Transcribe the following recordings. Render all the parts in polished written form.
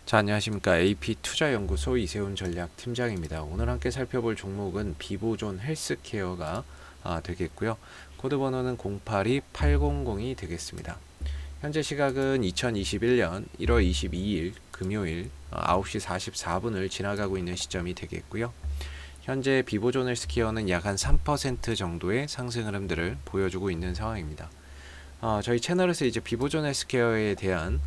자, 안녕하십니까. AP투자연구소 이세훈 전략팀장입니다. 오늘 함께 살펴볼 종목은 비보존 헬스케어가 되겠고요. 코드 번호는 082800이 되겠습니다. 현재 시각은 2021년 1월 22일 금요일 9시 44분을 지나가고 있는 시점이 되겠고요. 현재 비보존 헬스케어는 약 한 3% 정도의 상승 흐름들을 보여주고 있는 상황입니다. 저희 채널에서 이제 비보존 헬스케어에 대한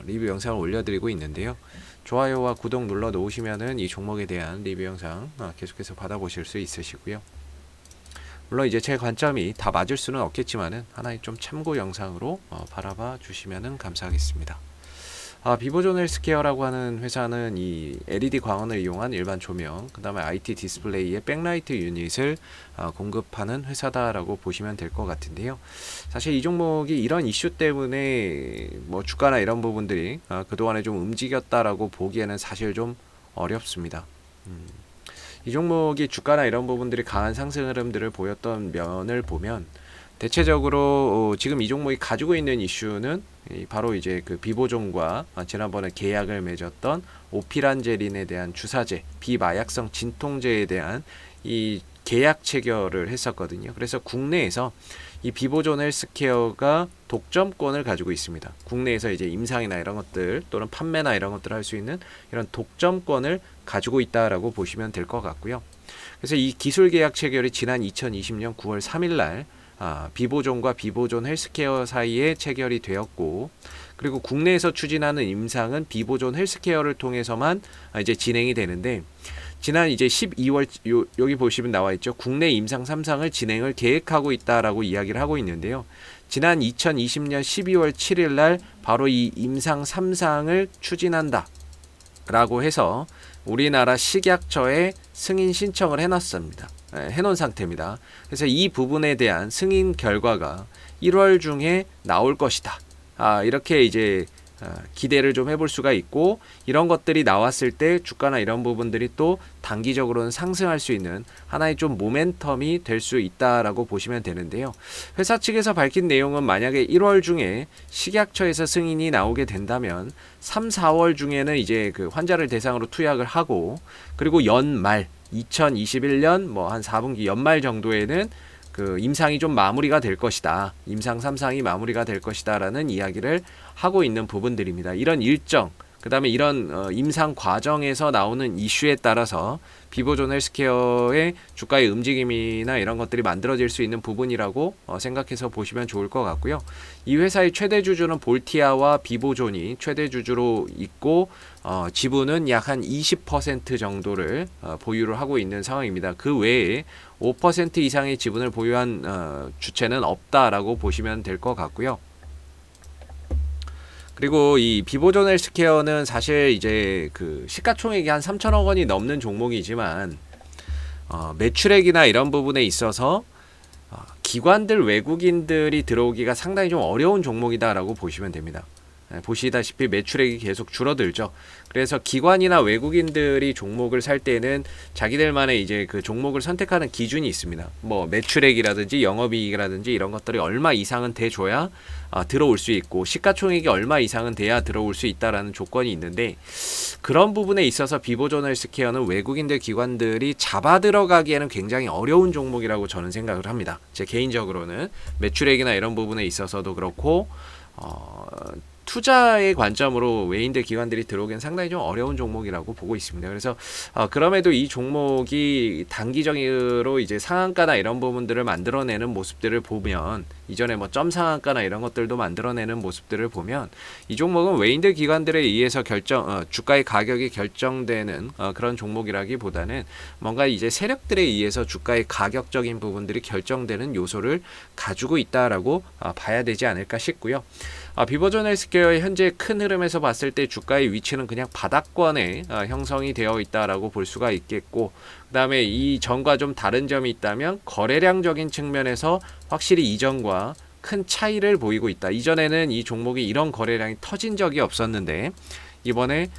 리뷰 영상을 올려드리고 있는데요. 좋아요와 구독 눌러 놓으시면은 이 종목에 대한 리뷰 영상 계속해서 받아보실 수 있으시고요. 물론 이제 제 관점이 다 맞을 수는 없겠지만은 하나의 좀 참고 영상으로 바라봐 주시면은 감사하겠습니다. 비보존 헬스케어라고 하는 회사는 이 LED 광원을 이용한 일반 조명, 그 다음에 IT 디스플레이의 백라이트 유닛을 공급하는 회사다라고 보시면 될 것 같은데요. 사실 이 종목이 이런 이슈 때문에 뭐 주가나 이런 부분들이 그동안에 좀 움직였다라고 보기에는 사실 좀 어렵습니다. 이 종목이 주가나 이런 부분들이 강한 상승 흐름들을 보였던 면을 보면 대체적으로 지금 이 종목이 가지고 있는 이슈는 바로 이제 그 비보존과 지난번에 계약을 맺었던 오피란제린에 대한 주사제, 비마약성 진통제에 대한 이 계약 체결을 했었거든요. 그래서 국내에서 이 비보존 헬스케어가 독점권을 가지고 있습니다. 국내에서 이제 임상이나 이런 것들 또는 판매나 이런 것들을 할 수 있는 이런 독점권을 가지고 있다라고 보시면 될 것 같고요. 그래서 이 기술 계약 체결이 지난 2020년 9월 3일 날 비보존과 비보존 헬스케어 사이에 체결이 되었고, 그리고 국내에서 추진하는 임상은 비보존 헬스케어를 통해서만 이제 진행이 되는데, 지난 이제 12월 여기 보시면 나와 있죠. 국내 임상 3상을 진행을 계획하고 있다라고 이야기를 하고 있는데요. 지난 2020년 12월 7일 날 바로 이 임상 3상을 추진한다 라고 해서 우리나라 식약처에 승인 신청을 해놨습니다. 해놓은 상태입니다. 그래서 이 부분에 대한 승인 결과가 1월 중에 나올 것이다. 이렇게 이제 기대를 좀 해볼 수가 있고, 이런 것들이 나왔을 때 주가나 이런 부분들이 또 단기적으로는 상승할 수 있는 하나의 좀 모멘텀이 될 수 있다라고 보시면 되는데요. 회사 측에서 밝힌 내용은 만약에 1월 중에 식약처에서 승인이 나오게 된다면 3, 4월 중에는 이제 그 환자를 대상으로 투약을 하고, 그리고 연말 2021년 뭐 한 4분기 연말 정도에는 그 임상이 좀 마무리가 될 것이다. 임상 3상이 마무리가 될 것이다라는 이야기를 하고 있는 부분들입니다. 이런 일정, 그 다음에 이런 임상 과정에서 나오는 이슈에 따라서 비보존 헬스케어의 주가의 움직임이나 이런 것들이 만들어질 수 있는 부분이라고 생각해서 보시면 좋을 것 같고요. 이 회사의 최대 주주는 볼티아와 비보존이 최대 주주로 있고, 지분은 약 한 20% 정도를 보유를 하고 있는 상황입니다. 그 외에 5% 이상의 지분을 보유한 주체는 없다라고 보시면 될 것 같고요. 그리고 이 비보존 헬스케어는 사실 이제 그 시가총액이 한 3천억 원이 넘는 종목이지만 매출액이나 이런 부분에 있어서 기관들 외국인들이 들어오기가 상당히 좀 어려운 종목이다라고 보시면 됩니다. 보시다시피 매출액이 계속 줄어들죠. 그래서 기관이나 외국인들이 종목을 살 때는 자기들만의 이제 그 종목을 선택하는 기준이 있습니다. 뭐 매출액이라든지 영업이익이라든지 이런 것들이 얼마 이상은 돼줘야 들어올 수 있고, 시가총액이 얼마 이상은 돼야 들어올 수 있다라는 조건이 있는데, 그런 부분에 있어서 비보존 헬스케어는 외국인들 기관들이 잡아 들어가기에는 굉장히 어려운 종목이라고 저는 생각을 합니다. 제 개인적으로는 매출액이나 이런 부분에 있어서도 그렇고 투자의 관점으로 외인들 기관들이 들어오기엔 상당히 좀 어려운 종목이라고 보고 있습니다. 그래서 그럼에도 이 종목이 단기적으로 이제 상한가나 이런 부분들을 만들어내는 모습들을 보면, 이전에 뭐 점 상한가나 이런 것들도 만들어내는 모습들을 보면, 이 종목은 외인들 기관들에 의해서 주가의 가격이 결정되는 그런 종목이라기보다는 뭔가 이제 세력들에 의해서 주가의 가격적인 부분들이 결정되는 요소를 가지고 있다라고 봐야 되지 않을까 싶고요. 비보존 헬스케어의 현재 큰 흐름에서 봤을 때 주가의 위치는 그냥 바닥권에 형성이 되어 있다라고 볼 수가 있겠고, 그 다음에 이 전과 좀 다른 점이 있다면 거래량적인 측면에서 확실히 이전과 큰 차이를 보이고 있다. 이전에는 이 종목이 이런 거래량이 터진 적이 없었는데 이번에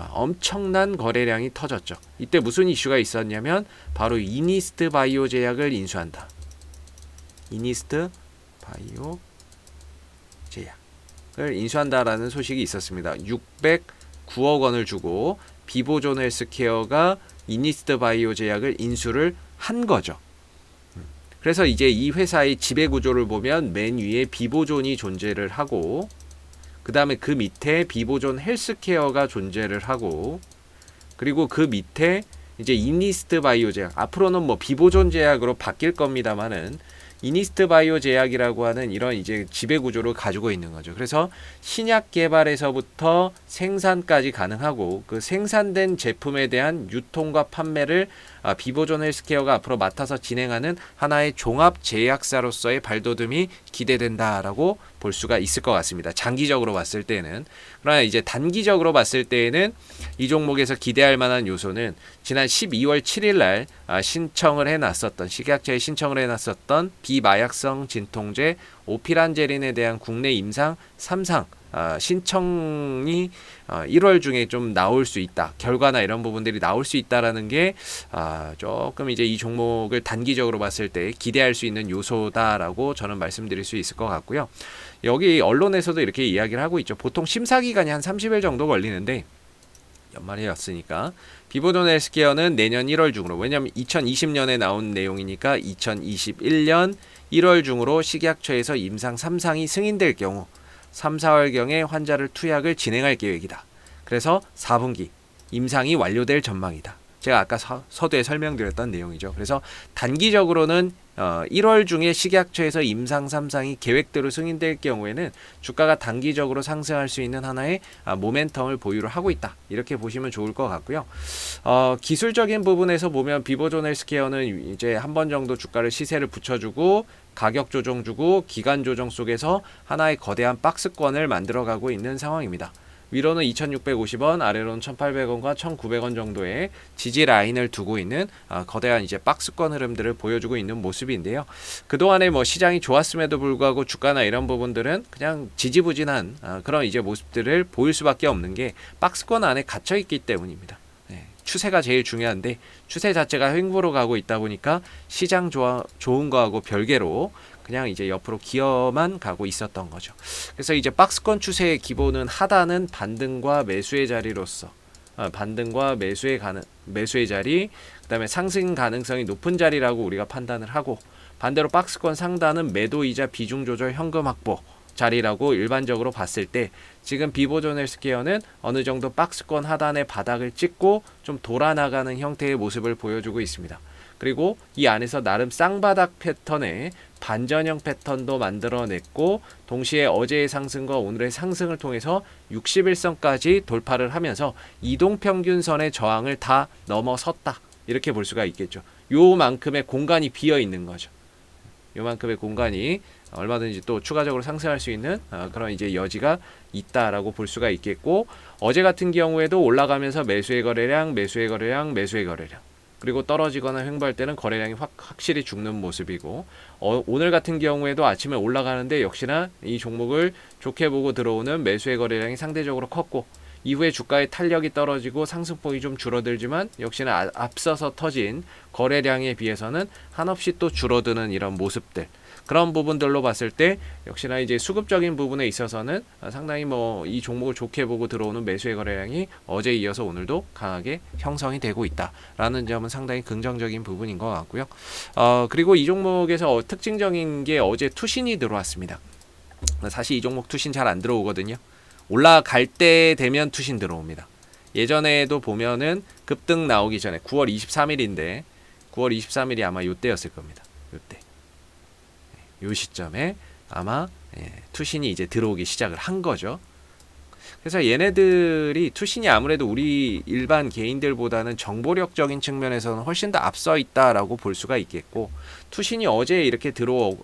엄청난 거래량이 터졌죠. 이때 무슨 이슈가 있었냐면 바로 이니스트 바이오 제약을 인수한다. 이니스트 바이오 제약 을 인수한다라는 소식이 있었습니다. 9억 원을 주고 비보존 헬스케어가 이니스트 바이오 제약을 인수를 한 거죠. 그래서 이제 이 회사의 지배 구조를 보면 맨 위에 비보존이 존재를 하고, 그 다음에 그 밑에 비보존 헬스케어가 존재를 하고, 그리고 그 밑에 이제 이니스트 바이오 제약, 앞으로는 뭐 비보존 제약으로 바뀔 겁니다만은 이니스트 바이오 제약이라고 하는 이런 이제 지배 구조를 가지고 있는 거죠. 그래서 신약 개발에서부터 생산까지 가능하고, 그 생산된 제품에 대한 유통과 판매를 비보존 헬스케어가 앞으로 맡아서 진행하는 하나의 종합 제약사로서의 발돋움이 기대된다라고 볼 수가 있을 것 같습니다. 장기적으로 봤을 때는. 그러나 이제 단기적으로 봤을 때에는 이 종목에서 기대할 만한 요소는 지난 12월 7일 날 신청을 해놨었던, 식약처에 신청을 해놨었던 비마약성 진통제 오피란제린에 대한 국내 임상 3상 신청이 1월 중에 좀 나올 수 있다. 결과나 이런 부분들이 나올 수 있다라는 게 조금 이제 이 종목을 단기적으로 봤을 때 기대할 수 있는 요소다라고 저는 말씀드릴 수 있을 것 같고요. 여기 언론에서도 이렇게 이야기를 하고 있죠. 보통 심사 기간이 한 30일 정도 걸리는데 연말이었으니까 비보존 헬스케어는 내년 1월 중으로, 왜냐하면 2020년에 나온 내용이니까 2021년 1월 중으로 식약처에서 임상 3상이 승인될 경우 3, 4월경에 환자를 투약을 진행할 계획이다. 그래서 4분기 임상이 완료될 전망이다. 제가 아까 서두에 설명드렸던 내용이죠. 그래서 단기적으로는 1월 중에 식약처에서 임상 3상이 계획대로 승인될 경우에는 주가가 단기적으로 상승할 수 있는 하나의 모멘텀을 보유를 하고 있다. 이렇게 보시면 좋을 것 같고요. 기술적인 부분에서 보면 비보존 헬스케어는 이제 한 번 정도 주가를 시세를 붙여주고 가격 조정 주고 기간 조정 속에서 하나의 거대한 박스권을 만들어가고 있는 상황입니다. 위로는 2,650원, 아래로는 1,800원과 1,900원 정도의 지지 라인을 두고 있는 거대한 이제 박스권 흐름들을 보여주고 있는 모습인데요. 그동안에 뭐 시장이 좋았음에도 불구하고 주가나 이런 부분들은 그냥 지지부진한 그런 이제 모습들을 보일 수밖에 없는 게 박스권 안에 갇혀 있기 때문입니다. 추세가 제일 중요한데 추세 자체가 횡보로 가고 있다 보니까 시장 좋은 거하고 별개로 그냥 이제 옆으로 기어만 가고 있었던 거죠. 그래서 이제 박스권 추세의 기본은 하단은 반등과 매수의 자리로서 반등과 매수의 자리, 그다음에 상승 가능성이 높은 자리라고 우리가 판단을 하고, 반대로 박스권 상단은 매도이자 비중 조절 현금 확보 자리라고 일반적으로 봤을 때 지금 비보존 헬스케어는 어느 정도 박스권 하단의 바닥을 찍고 좀 돌아나가는 형태의 모습을 보여주고 있습니다. 그리고 이 안에서 나름 쌍바닥 패턴의 반전형 패턴도 만들어냈고, 동시에 어제의 상승과 오늘의 상승을 통해서 61선까지 돌파를 하면서 이동평균선의 저항을 다 넘어섰다. 이렇게 볼 수가 있겠죠. 요만큼의 공간이 비어 있는 거죠. 요만큼의 공간이 얼마든지 또 추가적으로 상승할 수 있는 그런 이제 여지가 있다라고 볼 수가 있겠고, 어제 같은 경우에도 올라가면서 매수의 거래량, 그리고 떨어지거나 횡보할 때는 거래량이 확실히 죽는 모습이고, 오늘 같은 경우에도 아침에 올라가는데 역시나 이 종목을 좋게 보고 들어오는 매수의 거래량이 상대적으로 컸고, 이후에 주가의 탄력이 떨어지고 상승폭이 좀 줄어들지만 역시나 앞서서 터진 거래량에 비해서는 한없이 또 줄어드는 이런 모습들, 그런 부분들로 봤을 때 역시나 이제 수급적인 부분에 있어서는 상당히 뭐 이 종목을 좋게 보고 들어오는 매수의 거래량이 어제 이어서 오늘도 강하게 형성이 되고 있다라는 점은 상당히 긍정적인 부분인 것 같고요. 그리고 이 종목에서 특징적인 게 어제 투신이 들어왔습니다. 사실 이 종목 투신 잘 안 들어오거든요. 올라갈 때 되면 투신 들어옵니다. 예전에도 보면은 급등 나오기 전에 9월 23일인데 9월 23일이 아마 요때였을 겁니다. 요때. 요 시점에 아마 투신이 이제 들어오기 시작을 한 거죠. 그래서 얘네들이 투신이 아무래도 우리 일반 개인들보다는 정보력적인 측면에서는 훨씬 더 앞서 있다라고 볼 수가 있겠고, 투신이 어제 이렇게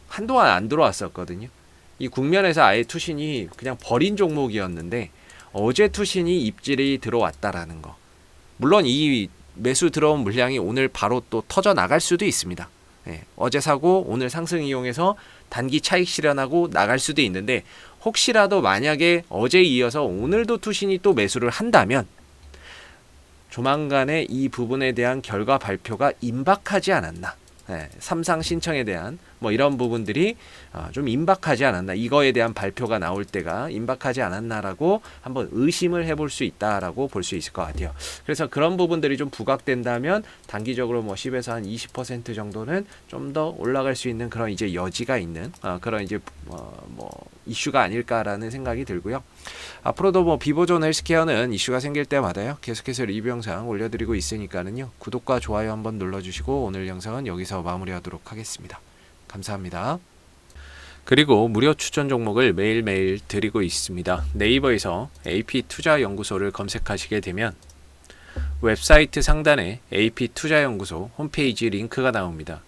한동안 안 들어왔었거든요. 이 국면에서 아예 투신이 그냥 버린 종목이었는데 어제 투신이 입질이 들어왔다라는 거. 물론 이 매수 들어온 물량이 오늘 바로 또 터져 나갈 수도 있습니다. 어제 사고 오늘 상승 이용해서 단기 차익 실현하고 나갈 수도 있는데, 혹시라도 만약에 어제 이어서 오늘도 투신이 또 매수를 한다면 조만간에 이 부분에 대한 결과 발표가 임박하지 않았나. 삼상 신청에 대한 뭐 이런 부분들이 좀 임박하지 않았나, 이거에 대한 발표가 나올 때가 임박하지 않았나라고 한번 의심을 해볼 수 있다라고 볼 수 있을 것 같아요. 그래서 그런 부분들이 좀 부각된다면 단기적으로 뭐 10에서 한 20% 정도는 좀 더 올라갈 수 있는 그런 이제 여지가 있는 그런 이제 뭐 이슈가 아닐까라는 생각이 들고요. 앞으로도 뭐 비보존 헬스케어는 이슈가 생길 때마다요 계속해서 리뷰 영상 올려드리고 있으니까는요, 구독과 좋아요 한번 눌러주시고 오늘 영상은 여기서 마무리하도록 하겠습니다. 감사합니다. 그리고 무료 추천 종목을 매일매일 드리고 있습니다. 네이버에서 AP투자연구소를 검색하시게 되면 웹사이트 상단에 AP투자연구소 홈페이지 링크가 나옵니다.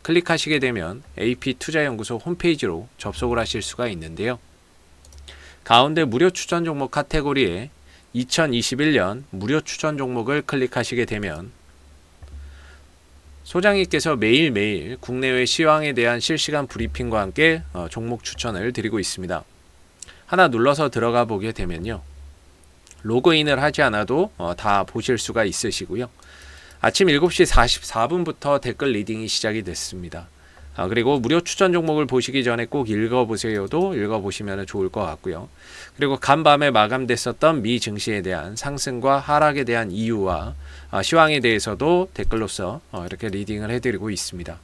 클릭하시게 되면 AP투자연구소 홈페이지로 접속을 하실 수가 있는데요. 가운데 무료 추천 종목 카테고리에 2021년 무료 추천 종목을 클릭하시게 되면 소장님께서 매일매일 국내외 시황에 대한 실시간 브리핑과 함께 종목 추천을 드리고 있습니다. 하나 눌러서 들어가 보게 되면요, 로그인을 하지 않아도 다 보실 수가 있으시고요. 아침 7시 44분부터 댓글 리딩이 시작이 됐습니다. 그리고 무료 추천 종목을 보시기 전에 꼭 읽어보세요도 읽어보시면 좋을 것 같고요. 그리고 간밤에 마감됐었던 미 증시에 대한 상승과 하락에 대한 이유와 시황에 대해서도 댓글로서 이렇게 리딩을 해드리고 있습니다.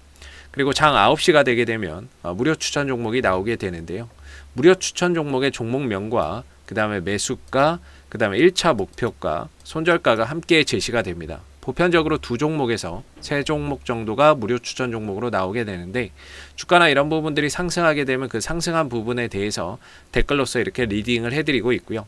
그리고 장 9시가 되게 되면 무료 추천 종목이 나오게 되는데요. 무료 추천 종목의 종목명과 그 다음에 매수가, 그 다음에 1차 목표가, 손절가가 함께 제시가 됩니다. 보편적으로 2종목에서 3종목 정도가 무료 추천 종목으로 나오게 되는데, 주가나 이런 부분들이 상승하게 되면 그 상승한 부분에 대해서 댓글로서 이렇게 리딩을 해드리고 있고요.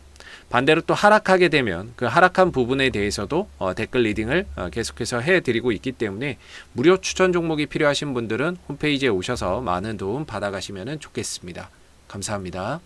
반대로 또 하락하게 되면 그 하락한 부분에 대해서도 댓글 리딩을 계속해서 해드리고 있기 때문에 무료 추천 종목이 필요하신 분들은 홈페이지에 오셔서 많은 도움 받아가시면 좋겠습니다. 감사합니다.